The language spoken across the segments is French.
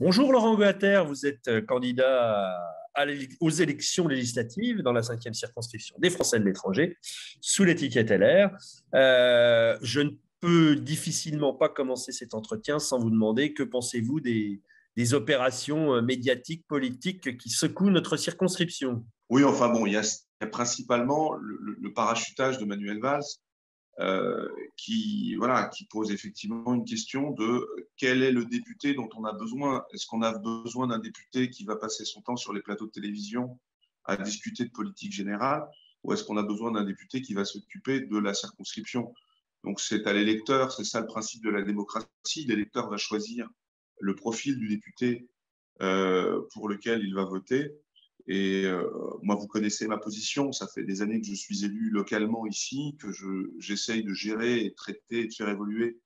Bonjour Laurent Goater, vous êtes candidat aux élections législatives dans la 5e circonscription des Français de l'étranger sous l'étiquette LR. Je ne peux difficilement pas commencer cet entretien sans vous demander que pensez-vous des opérations médiatiques, politiques qui secouent notre circonscription. Oui, enfin bon, il y a principalement le parachutage de Manuel Valls qui pose effectivement une question de quel est le député dont on a besoin. Est-ce qu'on a besoin d'un député qui va passer son temps sur les plateaux de télévision à discuter de politique générale, ou est-ce qu'on a besoin d'un député qui va s'occuper de la circonscription? Donc c'est à l'électeur, c'est ça le principe de la démocratie. L'électeur va choisir le profil du député pour lequel il va voter. Et moi, vous connaissez ma position. Ça fait des années que je suis élu localement ici, que j'essaye de gérer et traiter et de faire évoluer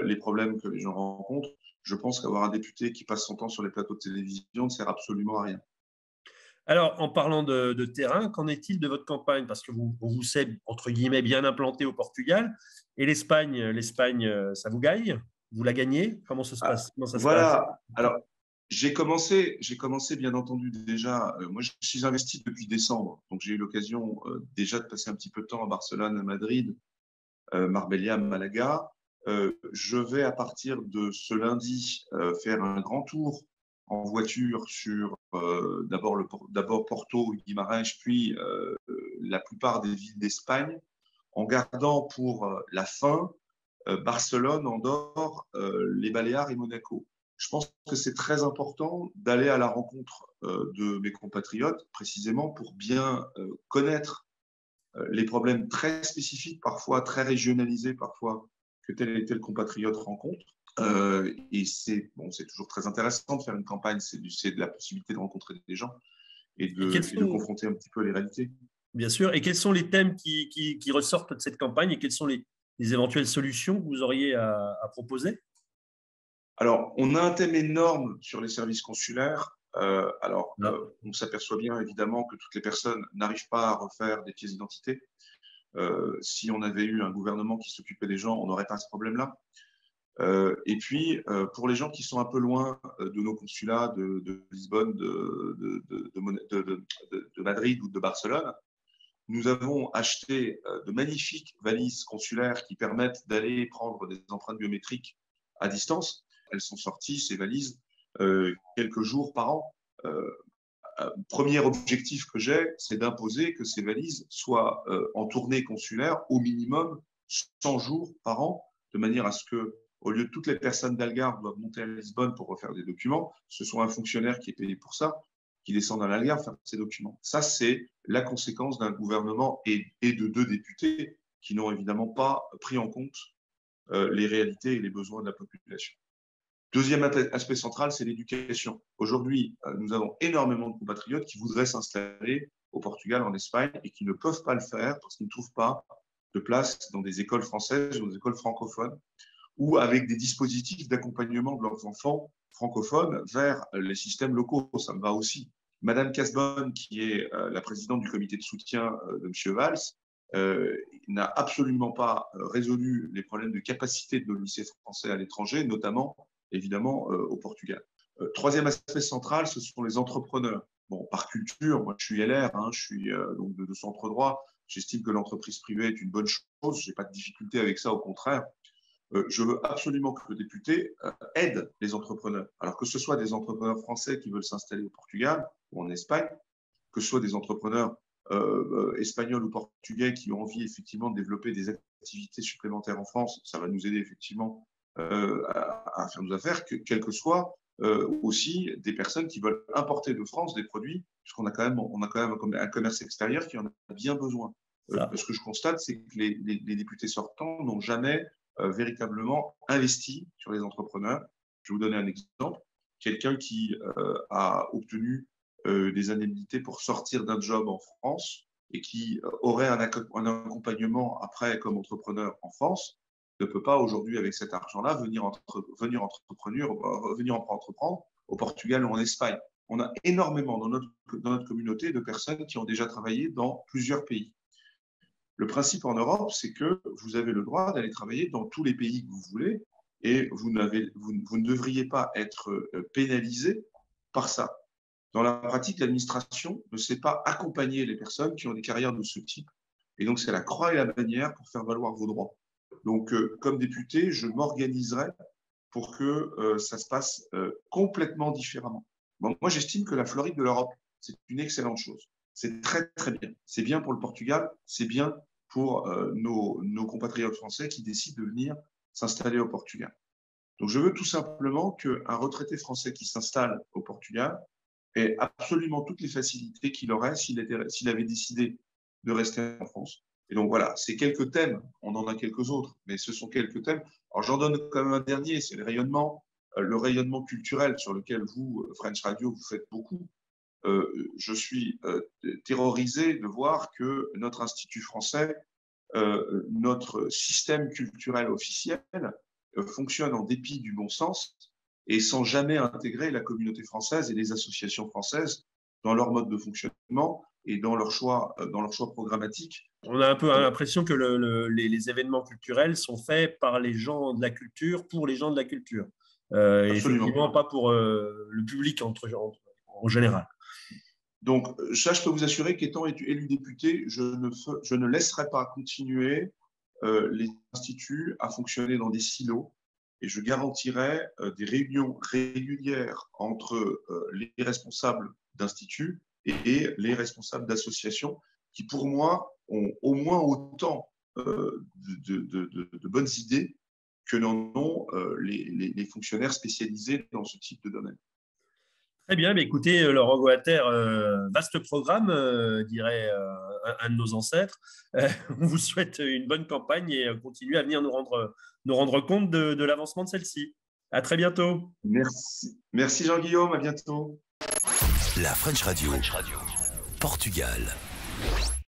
les problèmes que les gens rencontrent. Je pense qu'avoir un député qui passe son temps sur les plateaux de télévision ne sert absolument à rien. Alors, en parlant de terrain, qu'en est-il de votre campagne? Parce que vous êtes, entre guillemets, bien implanté au Portugal. Et l'Espagne, ça vous gagne? Vous la gagnez? Comment ça se Ah, passe? Comment ça se passe? voilà. Alors, j'ai commencé bien entendu déjà. Moi, je suis investi depuis décembre, donc j'ai eu l'occasion déjà de passer un petit peu de temps à Barcelone, à Madrid, Marbella, Malaga. Je vais à partir de ce lundi faire un grand tour en voiture sur d'abord Porto, Guimarães, puis la plupart des villes d'Espagne, en gardant pour la fin Barcelone, Andorre, les Baléares et Monaco. Je pense que c'est très important d'aller à la rencontre de mes compatriotes, précisément pour bien connaître les problèmes très spécifiques, parfois très régionalisés, parfois que tel et tel compatriote rencontre. Et c'est toujours très intéressant de faire une campagne, c'est de la possibilité de rencontrer des gens et Et quels de sont, confronter un petit peu les réalités. bien sûr, et quels sont les thèmes qui ressortent de cette campagne et quelles sont les éventuelles solutions que vous auriez à proposer? Alors, on a un thème énorme sur les services consulaires. Là. On s'aperçoit bien évidemment que toutes les personnes n'arrivent pas à refaire des pièces d'identité. Si on avait eu un gouvernement qui s'occupait des gens, on n'aurait pas ce problème-là. Et puis, pour les gens qui sont un peu loin de nos consulats de Lisbonne, de Madrid ou de Barcelone, nous avons acheté de magnifiques valises consulaires qui permettent d'aller prendre des empreintes biométriques à distance. Elles sont sorties, ces valises, quelques jours par an. Premier objectif que j'ai, c'est d'imposer que ces valises soient en tournée consulaire au minimum 100 jours par an, de manière à ce que, au lieu de toutes les personnes d'Algarve doivent monter à Lisbonne pour refaire des documents, ce soit un fonctionnaire qui est payé pour ça, qui descend à l'Algarve faire ces documents. Ça, c'est la conséquence d'un gouvernement et de deux députés qui n'ont évidemment pas pris en compte les réalités et les besoins de la population. Deuxième aspect central, c'est l'éducation. Aujourd'hui, nous avons énormément de compatriotes qui voudraient s'installer au Portugal, en Espagne, et qui ne peuvent pas le faire parce qu'ils ne trouvent pas de place dans des écoles françaises ou des écoles francophones, ou avec des dispositifs d'accompagnement de leurs enfants francophones vers les systèmes locaux. Ça me va aussi. Madame Casbonne, qui est la présidente du comité de soutien de M. Valls, n'a absolument pas résolu les problèmes de capacité de nos lycées français à l'étranger, notamment évidemment au Portugal. Troisième aspect central, ce sont les entrepreneurs. Bon, par culture, moi je suis LR, je suis donc de centre droit. J'estime que l'entreprise privée est une bonne chose. Je n'ai pas de difficulté avec ça, au contraire. Je veux absolument que le député aide les entrepreneurs. Alors que ce soit des entrepreneurs français qui veulent s'installer au Portugal ou en Espagne, que ce soit des entrepreneurs espagnols ou portugais qui ont envie effectivement de développer des activités supplémentaires en France, ça va nous aider effectivement à faire nos affaires, quelles que soient aussi des personnes qui veulent importer de France des produits, puisqu'on a quand même un commerce extérieur qui en a bien besoin. Ça. Ce que je constate, c'est que les députés sortants n'ont jamais véritablement investi sur les entrepreneurs. Je vais vous donner un exemple. Quelqu'un qui a obtenu des indemnités pour sortir d'un job en France et qui aurait un accompagnement après comme entrepreneur en France ne peut pas aujourd'hui, avec cet argent-là, venir entreprendre au Portugal ou en Espagne. On a énormément dans notre communauté de personnes qui ont déjà travaillé dans plusieurs pays. Le principe en Europe, c'est que vous avez le droit d'aller travailler dans tous les pays que vous voulez et vous ne devriez pas être pénalisé par ça. Dans la pratique, l'administration ne sait pas accompagner les personnes qui ont des carrières de ce type. Et donc, c'est la croix et la bannière pour faire valoir vos droits. Donc, comme député, je m'organiserai pour que ça se passe complètement différemment. Bon, moi, j'estime que la Floride de l'Europe, c'est une excellente chose. C'est très, très bien. C'est bien pour le Portugal, c'est bien pour nos compatriotes français qui décident de venir s'installer au Portugal. Donc, je veux tout simplement qu'un retraité français qui s'installe au Portugal ait absolument toutes les facilités qu'il aurait s'il avait décidé de rester en France. Et donc, voilà, c'est quelques thèmes. On en a quelques autres, mais ce sont quelques thèmes. Alors, j'en donne quand même un dernier, c'est le rayonnement culturel sur lequel vous, French Radio, vous faites beaucoup. Je suis terrorisé de voir que notre Institut français, notre système culturel officiel fonctionne en dépit du bon sens et sans jamais intégrer la communauté française et les associations françaises dans leur mode de fonctionnement et dans leur choix programmatique. On a un peu l'impression que les événements culturels sont faits par les gens de la culture, pour les gens de la culture. Et effectivement, pas pour le public en général. Donc, ça, je peux vous assurer qu'étant élu député, je ne laisserai pas continuer les instituts à fonctionner dans des silos et je garantirai des réunions régulières entre les responsables d'instituts et les responsables d'associations qui, pour moi, ont au moins autant de bonnes idées que n'en ont les fonctionnaires spécialisés dans ce type de domaine. Très bien, mais écoutez, Laurent Goater, vaste programme, dirait un de nos ancêtres. On vous souhaite une bonne campagne et continuez à venir nous rendre compte de l'avancement de celle-ci. À très bientôt. Merci Jean-Guillaume, à bientôt. La French Radio, Portugal.